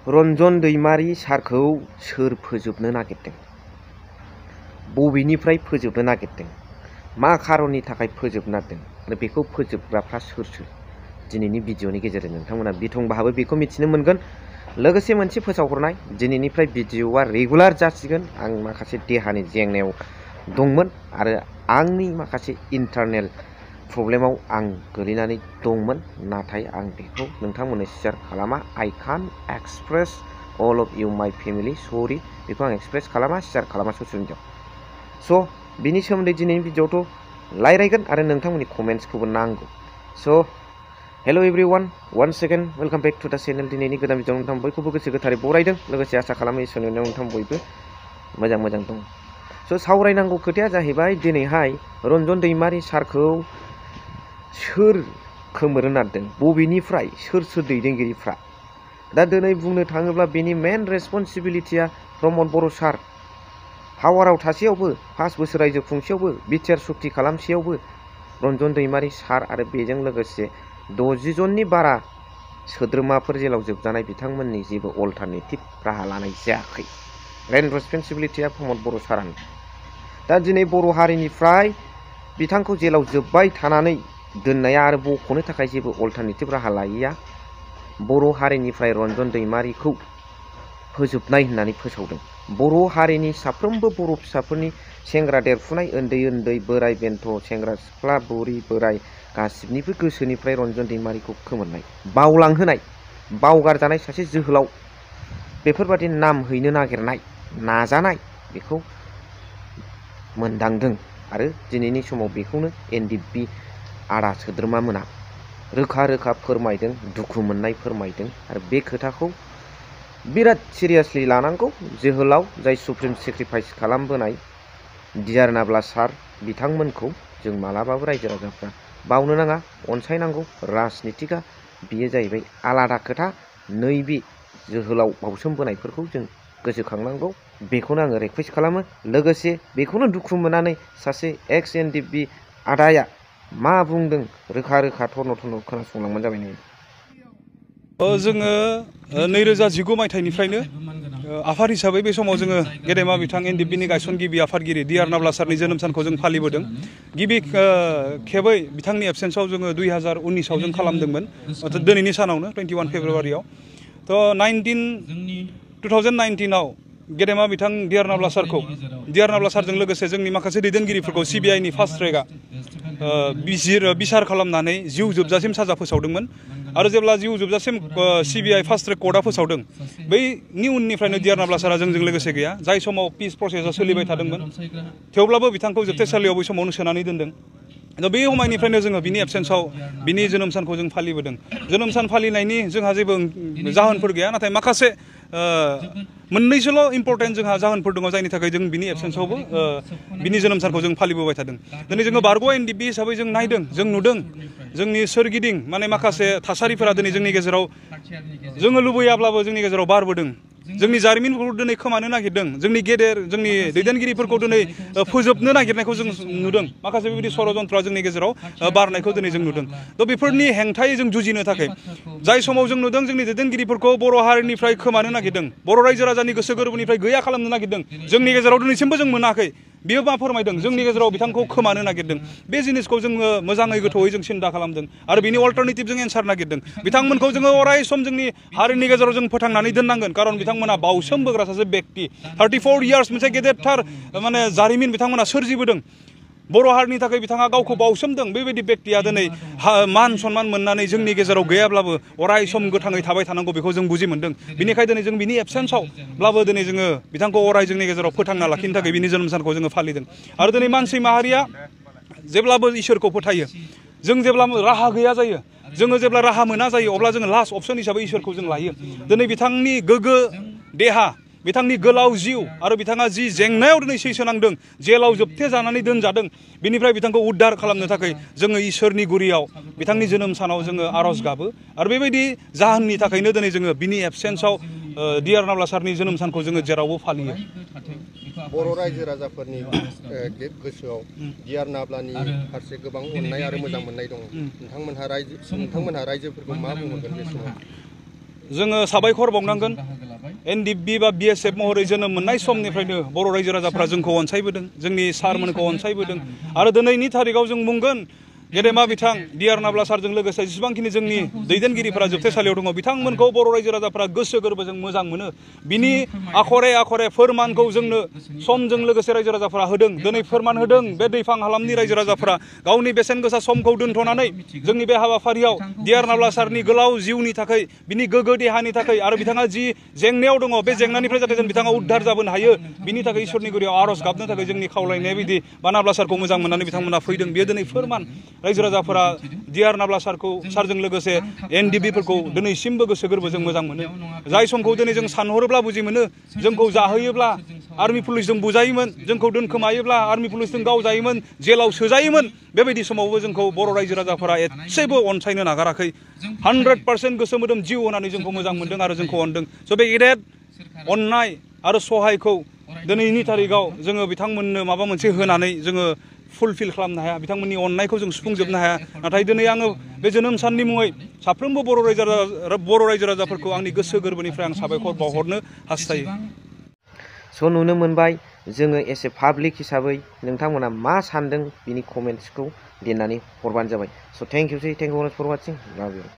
रन्जन दैमारी सारखौ सोर फोजोबनो नागिरदों? बबेनिफ्राय फोजोबनो नागिरदों? मा खारननि थाखाय फोजोबनो नागिरदों आरो बेखौ फोजोबग्राफ्रा सोर सोर? दिनैनि भिडिअनि गेजेरजों नोंथांमोना बिथंबाहाबो बेखौ मिथिनो मोनगोन। लोगोसे मोनसे फोसावहरनाय, दिनैनिफ्राय भिडिअआ रेगुलार जासिगोन। आं माखासे देहानि जेंनायाव दंमोन आरो आंनि माखासे इन्टारनेल प्रब्लेमाव आं गोलैनानै दंमोन, नाथाय आं बेखौ नोंथांमोननो शेयार खालामा। आइ कान एक्सप्रेस अल अफ इउ माय फेमिलि, सरि बेखौ आं एक्सप्रेस खालामा, शेयार खालामा ससियेल मिडियाआव। स' बिनि सोमोन्दै दिनैनि भिडिअआवथ' रायज्लायगोन आरो नोंथांमोननि कमेन्ट्सखौबो नांगौ। So' hello' everyone, one second welcome back to the channel. दिनैनि गोदान भिडिअआव नोंथां बयखौबो गोसो गोथारै बरायदों। लोगोसे आसा खालामो इसोरनि अननायाव नोंथां बयबो मोजां दं। स' सावरायनांगौ खोथाया जाहैबाय दिनैहाय रन्जन दैमारी सारखौ सोर खोमोरनो नागिरदों? बबेनिफ्राय सोर दैदेनगिरिफ्रा? दा दिनै बुंनो थाङोब्ला बेनि मेन रेसपन्सिबिलिटिया प्रमद बर' सार। पावाराव थासेयावबो, 5 बोसोर रायजो खुंसेयावबो, बिटिआर सुक्ति खालामसेयावबो रन्जन दैमारी सार आरो बेजों लोगोसे 60 जननि बारा सोद्रोमाफोर जेलाव जोबजानाय बिथांमोननि जेबो अल्टारनेटिभ राहा लानाय जायाखै। मेन रेसपन्सिबिलिटिया प्रमद बर' सारानो। दा दिनै बर' हारिनिफ्राय बिथांखौ जेलाव जोब्बाय थानानै दोननाया आरो बख'नो थाखाय जेबो अल्टारनेटिभ राहा लायैया बर' हारिनिफ्राय रन्जन दैमारीखौ फोजोबनाय होननानै फोसावदों। बर' हारिनि साफ्रोमबो बर' फिसाफोरनि सेंग्रा देरफुनाय, उन्दै बोराय बेन्थ', सेंग्रा सिख्ला बुरि बोराय गासिबनिबो गोसोनिफ्राय रन्जन दैमारीखौ खोमोरनाय, बावलांहोनाय, बावगारजानाय सासे जोहोलाव बेफोरबादि नाम हैनो नागिरनाय, नाजानाय बेखौ मोनदांदों आरो दिनैनि समाव बेखौनो एनडिएफबि आदा सोद्रोमा मोना रोखा फोरमायदों, दुखु मोननाय फोरमायदों आरो बे खोथाखौ बिराद सिरियासलि लानांगौ। जोहोलाव जाय सुप्रिम सेक्रिफाइस खालामबोनाय डिआर नाब्ला सार बिथांमोनखौ जों मालाबाबो रायजो राजाफ्रा बावनो नाङा, अनसायनांगौ। राजनितिकआ बियो जाहैबाय आलादा खोथा। नैबे जोहोलाव बावसोमबोनायफोरखौ जों गोसोखांनांगौ, बेखौनो आङो रिकुवेस्ट खालामो। लोगोसे बेखौनो दुखु मोननानै सासे एक्स एनडिएफबि आदाया मा बुंदों रोखा थर्न खोनासंलांबानो जाबाय। जोङो 2019 मायथाइनिफ्रायनो आफाद हिसाबै बे समाव जोङो गेदेमा बिथां एनडिएफबिनि गायसनगिरि आफादगिरि डिआर नाब्ला सारनि जोनोम सानखौ जों फालिबोदों। गिबि खेबै बिथांनि एबसेन्सआव जोङो 2019आव जों खालामदोंमोन, दिनैनि सानावनो 21 फेब्रुवारियाव। थ' 2019आव गेदेमा बिथां डिआर नाब्ला सारजों लोगोसे जोंनि माखासे दैदेनगिरिफोरखौ सिबिआइनि फास्ट ट्रेकआ बिसार खालामनानै जिउ जोबजासिम साजा फोसावदोंमोन। आरो जेब्ला जिउ जोबजासिम सिबिआइ फास्ट ट्रेक कर्टआ फोसावदों, बैनि उननिफ्रायनो डिआर नाब्ला सारा जोंजों लोगोसे गैया। जाय समाव पिस प्रसेसआ सोलिबाय थादोंमोन, थेवब्लाबो बिथांखौ जोबथेसालियाव बै समावनो सोनानै दोनदों। दा बे समायनिफ्रायनो जोङो बिनि एबसेन्सआव बिनि जोनोम सानखौ जों फालिबोदों। जोनोम सान फालिनायनि जोंहा जेबो जाहोनफोर गैया, नाथाय माखासे मोननैसोल' इम्परटेन्ट जोंहा जाहोनफोर दङ जायनि थाखाय जों बिनि एबसेन्सआवबो बिनि जोनोम सानखौ जों फालिबोबाय थादों। दिनै जोङो बारग' एनडिएफबि हिसाबै जों नायदों, जों नुदों जोंनि सोरगिदिं माने माखासे थासारिफोरा दिनै जोंनि गेजेराव जोङो लुबैयाब्लाबो जोंनि गेजेराव बारबोदों। जोंनि जारिमिनफोरखौ दिनै खोमानो नागिरदों, जोंनि दैदेनगिरिफोरखौ दिनै फोजोबनो नागिरनायखौ जों नुदों। माखासे बेबायदि षड़यन्त्रआ जोंनि गेजेराव बारनायखौ दिनै जों नुदों। थ' बेफोरनि हेंथायै जों जुजिनो थाखाय जाय समाव जों नुदों जोंनि दैदेनगिरिफोरखौ बर' हारिनिफ्राय खोमानो नागिरदों, बर' रायजो राजानि गोसो गोरबोनिफ्राय गैया खालामनो नागिरदों, जोंनि गेजेराव दिनैसिमबो जों मोनाखै। बेयो मा फोरमायदों? जोंनि गेजेराव बिथांखौ खोमानो नागिरदों। बे जिनिसखौ जोङो मोजाङै गोथौयै जों सिन्था खालामदों आरो बिनि अल्टारनेटिभ जों एन्सार नागिरदों। बिथांमोनखौ जोङो अराय सम जोंनि हारिनि गेजेराव जों फोथांनानै दोननांगोन, खारन बिथांमोना बावसोमबोग्रा सासे बेक्ति। 34 इयार्स मोनसे गेदेरथार माने जारिमिन बिथांमोना सोरजिबोदों। बर' हारिनि थाखाय बिथाङा गावखौ बावसोमदों। बेबायदि बेक्तिया दिनै मान सन्मान मोननानै जोंनि गेजेराव गैयाब्लाबो अराय सम गोथाङै थाबाय थानांगौ, बेखौ जों बुजि मोनदों। बिनिखायनो दिनै जों बिनि एबसेन्सआवब्लाबो दिनै जोङो बिथांखौ अराय जोंनि गेजेराव फोथांना लाखिनो थाखाय बिनि जोनोम सानखौ जोङो फालिदों। आरो दिनै मानसि माहारिया जेब्लाबो इसोरखौ फोथायो। जों जेब्ला राहा गैया जायो, जोङो जेब्ला राहा मोना जायो, अब्ला जोङो लास्ट अपसन हिसाबै इसोरखौ जों लायो। दिनै बिथांनि गोग्गो देहा, बिथांनि गोलाव जिउ आरो बिथाङा जि जेंनायाव दिनै सैसोनांदों, जेलाव जोबथे जानानै दोनजादों, बिनिफ्राय बिथांखौ उद्धार खालामनो थाखाय जोङो इसोरनि गुरियाव बिथांनि जोनोम सानाव जोङो आर'ज गाबो। आरो बेबायदि जाहोननि थाखायनो दिनै जोङो बिनि एबसेन्सआव डिआर नाब्ला सारनि जोनोम सानखौ जोङो जेरावबो फालियो। बर' रायजो राजाफोरनि गोसोआव डिआर नाब्लानि फारसे गोबां अननाय आरो मोजां मोननाय दं। नोंथांमोनहा रायजोफोरखौ मा बुंहरगोन बे समाव? जोङो साबायखर बावनांगोन NDB बा BSF महरै जोनोम मोननाय समनिफ्रायनो बर' रायजो राजाफ्रा जोंखौ अनसायबोदों जोंनि सारमोनखौ अनसायबोदों आरो दिनैनि थारिखाव जों बुंगोन गेदेमा बिथां D.R. नाब्ला सारजों लोगोसे जेसेबांखिनि जोंनि दैदेनगिरिफोरा जोबथेसालियाव दङ बिथांमोनखौ बर' रायजो राजाफ्रा गोसो गोरबोजों मोजां मोनो बिनि आखरे आखरे फोरमानखौ जोंनो समजों लोगोसे रायजो राजाफ्रा होदों दिनै फोरमान होदों बे दैफां हालामनि रायजो राजाफ्रा गावनि बेसेन गोसा समखौ दोनथ'नानै जोंनि बे हाबाफारियाव D.R. नाब्ला सारनि गोलाव जिउनि थाखाय बिनि गोग्गो देहानि थाखाय आरो बिथाङा जि जेंनायाव दङ बे जेंनानिफ्राय जाहाथे जों बिथाङा उद्धार जाबोनो हायो बिनि थाखाय इसोरनि गुरियाव आर'ज गाबनो थाखाय जोंनि खावलायनाय बायदि बा नाब्ला सारखौ मोजां मोननानै बिथांमोना फैदों बेयो दिनै फोरमान रायजो राजाफोरा D.R. नाब्ला सारजों लोगोसे NDB-फोरखौ दिनैसिमबो गोसो गोरबोजों मोजां मोनो जाय समखौ दिनै जों सानहरोब्ला बुजि मोनो जोंखौ जाहोयोब्ला आर्मि पुलिसजों बुजायोमोन जोंखौ दोनखोमायोब्ला आर्मि पुलिसजों गावजायोमोन जेलाव सोजायोमोन बेबायदि समावबो जोंखौ बर' रायजो राजाफोरा एसेबो अनसायनो नागाराखै 100% गोसो मोदोम जिउ होनानै जोंखौ मोजां मोनदों आरो जोंखौ अनदों स' बे गेदेर अननाय आरो सहायखौ दिनैनि थारिखाव जोङो बिथांमोननो माबा मोनसे होनानै जोङो फुलफिल खालामनो हाया बिथांमोननि अननायखौ जों सुफुंजोबनो हाया नाथाय दिनै आङो बे जोनोम साननि मुङै साफ्रोमबो बर' रायजो राजाफोरखौ आंनि गोसो गोरबोनिफ्राय आं साबायखर बावहरनो हास्थायो स' नुनो मोनबाय जोङो एस ए पाब्लिक हिसाबै नोंथांमोना मा सानदों बिनि कमेन्ट्सखौ लिरनानै हरबानो जाबाय स' थेंक इउ फर वाचिं लाभ इउ